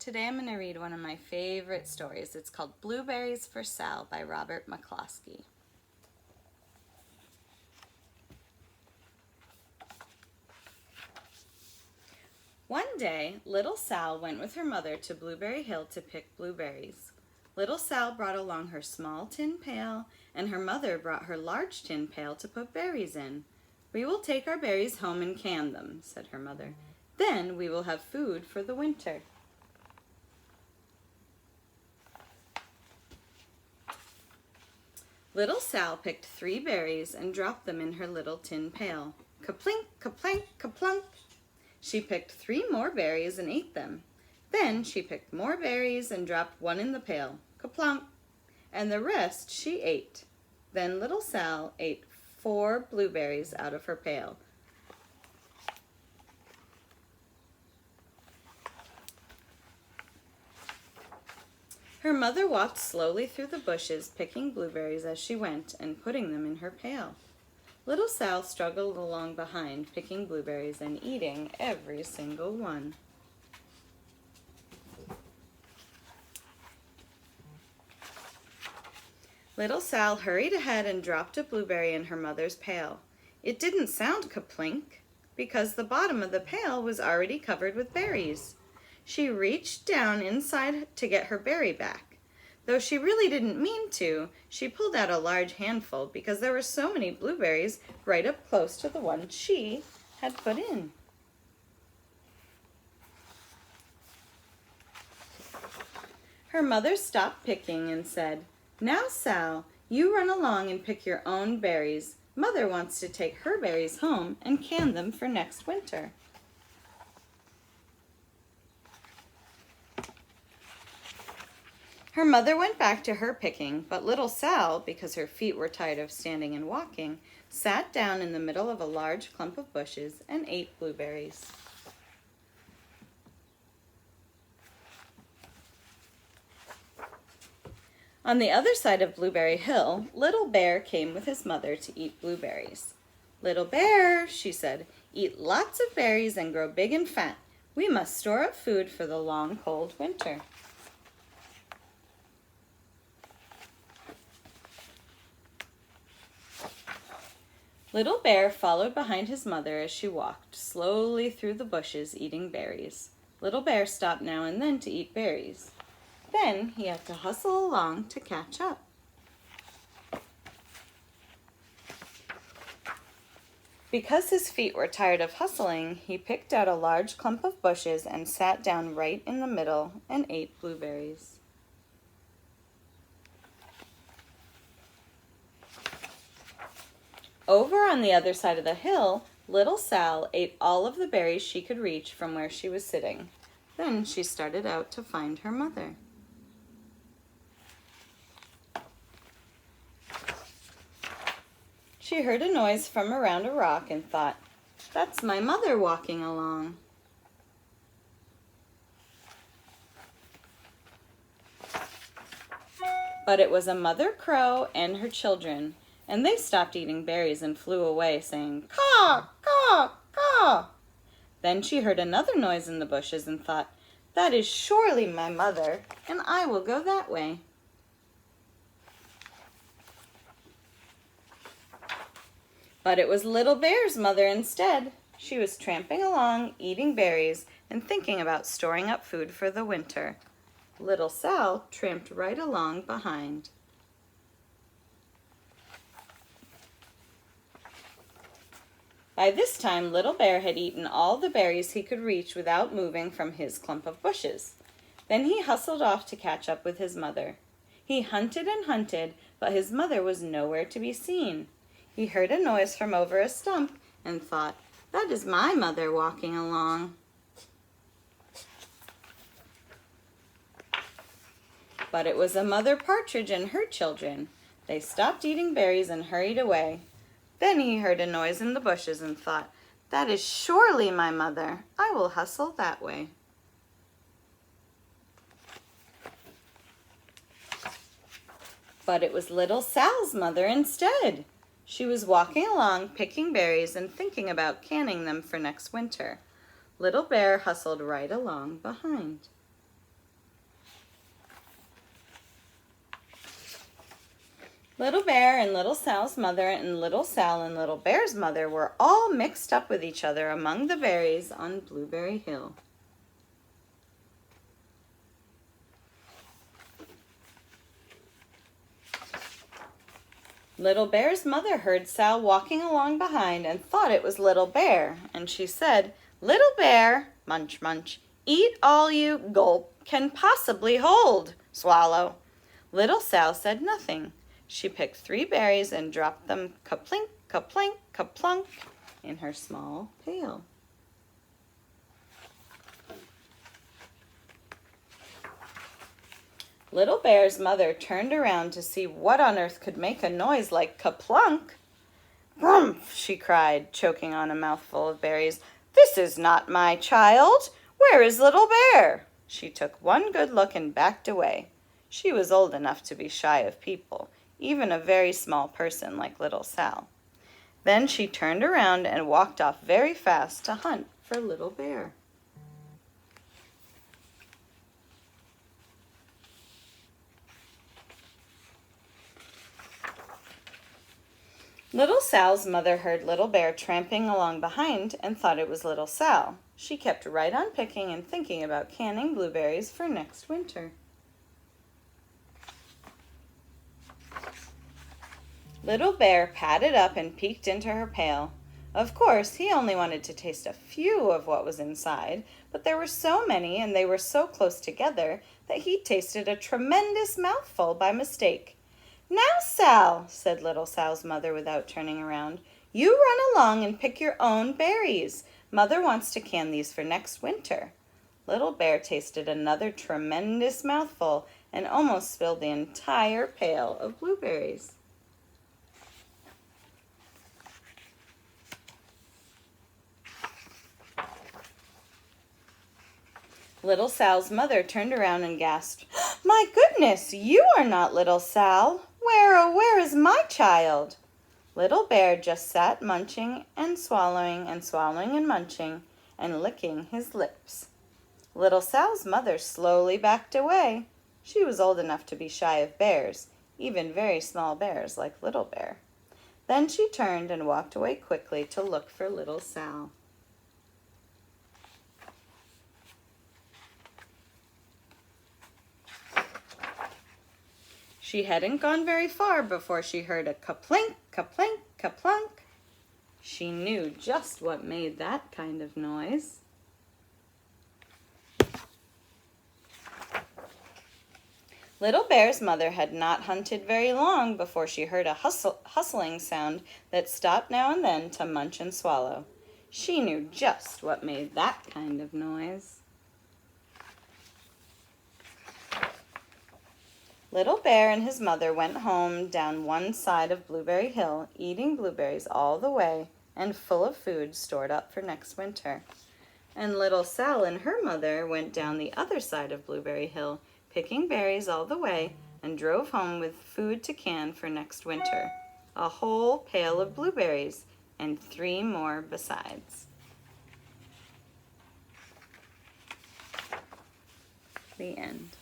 Today I'm going to read one of my favorite stories. It's called Blueberries for Sal by Robert McCloskey. One day, little Sal went with her mother to Blueberry Hill to pick blueberries. Little Sal brought along her small tin pail, and her mother brought her large tin pail to put berries in. "We will take our berries home and can them," said her mother. "Then we will have food for the winter." Little Sal picked 3 berries and dropped them in her little tin pail. Ka-plink, ka-plank, ka-plunk. She picked 3 more berries and ate them. Then she picked more berries and dropped 1 in the pail. Ka-plunk. And the rest she ate. Then little Sal ate 4 blueberries out of her pail. Her mother walked slowly through the bushes, picking blueberries as she went and putting them in her pail. Little Sal struggled along behind, picking blueberries and eating every single one. Little Sal hurried ahead and dropped a blueberry in her mother's pail. It didn't sound ka-plink because the bottom of the pail was already covered with berries. She reached down inside to get her berry back. Though she really didn't mean to, she pulled out a large handful because there were so many blueberries right up close to the one she had put in. Her mother stopped picking and said, "Now, Sal, you run along and pick your own berries. Mother wants to take her berries home and can them for next winter." Her mother went back to her picking, but little Sal, because her feet were tired of standing and walking, sat down in the middle of a large clump of bushes and ate blueberries. On the other side of Blueberry Hill, Little Bear came with his mother to eat blueberries. "Little Bear," she said, "eat lots of berries and grow big and fat. We must store up food for the long, cold winter." Little Bear followed behind his mother as she walked slowly through the bushes eating berries. Little Bear stopped now and then to eat berries. Then he had to hustle along to catch up. Because his feet were tired of hustling, he picked out a large clump of bushes and sat down right in the middle and ate blueberries. Over on the other side of the hill, little Sal ate all of the berries she could reach from where she was sitting. Then she started out to find her mother. She heard a noise from around a rock and thought, "That's my mother walking along." But it was a mother crow and her children, and they stopped eating berries and flew away, saying, "Caw, caw, caw." Then she heard another noise in the bushes and thought, "That is surely my mother, and I will go that way." But it was Little Bear's mother instead. She was tramping along, eating berries, and thinking about storing up food for the winter. Little Sal tramped right along behind. By this time, Little Bear had eaten all the berries he could reach without moving from his clump of bushes. Then he hustled off to catch up with his mother. He hunted and hunted, but his mother was nowhere to be seen. He heard a noise from over a stump and thought, "That is my mother walking along." But it was a mother partridge and her children. They stopped eating berries and hurried away. Then he heard a noise in the bushes and thought, "That is surely my mother. I will hustle that way." But it was little Sal's mother instead. She was walking along, picking berries and thinking about canning them for next winter. Little Bear hustled right along behind. Little Bear and Little Sal's mother and Little Sal and Little Bear's mother were all mixed up with each other among the berries on Blueberry Hill. Little Bear's mother heard Sal walking along behind and thought it was Little Bear, and she said, "Little Bear, munch, munch, eat all you, gulp, can possibly hold, swallow." Little Sal said nothing. She picked 3 berries and dropped them ka-plink, ka-plink, ka-plunk in her small pail. Little Bear's mother turned around to see what on earth could make a noise like ka-plunk. "Grumph!" she cried, choking on a mouthful of berries. "This is not my child. Where is Little Bear?" She took one good look and backed away. She was old enough to be shy of people, even a very small person like Little Sal. Then she turned around and walked off very fast to hunt for Little Bear. Little Sal's mother heard Little Bear tramping along behind and thought it was Little Sal. She kept right on picking and thinking about canning blueberries for next winter. Little Bear padded up and peeked into her pail. Of course, he only wanted to taste a few of what was inside, but there were so many and they were so close together that he tasted a tremendous mouthful by mistake. "Now, Sal," said Little Sal's mother without turning around, "you run along and pick your own berries. Mother wants to can these for next winter." Little Bear tasted another tremendous mouthful and almost spilled the entire pail of blueberries. Little Sal's mother turned around and gasped, "My goodness, you are not Little Sal. Where is my child?" Little Bear just sat munching and swallowing and munching and licking his lips. Little Sal's mother slowly backed away. She was old enough to be shy of bears, even very small bears like Little Bear. Then she turned and walked away quickly to look for Little Sal. She hadn't gone very far before she heard a ka-plink, ka-plink, ka-plunk. She knew just what made that kind of noise. Little Bear's mother had not hunted very long before she heard a hustling sound that stopped now and then to munch and swallow. She knew just what made that kind of noise. Little Bear and his mother went home down one side of Blueberry Hill, eating blueberries all the way and full of food stored up for next winter. And Little Sal and her mother went down the other side of Blueberry Hill, picking berries all the way, and drove home with food to can for next winter. A whole pail of blueberries and 3 more besides. The end.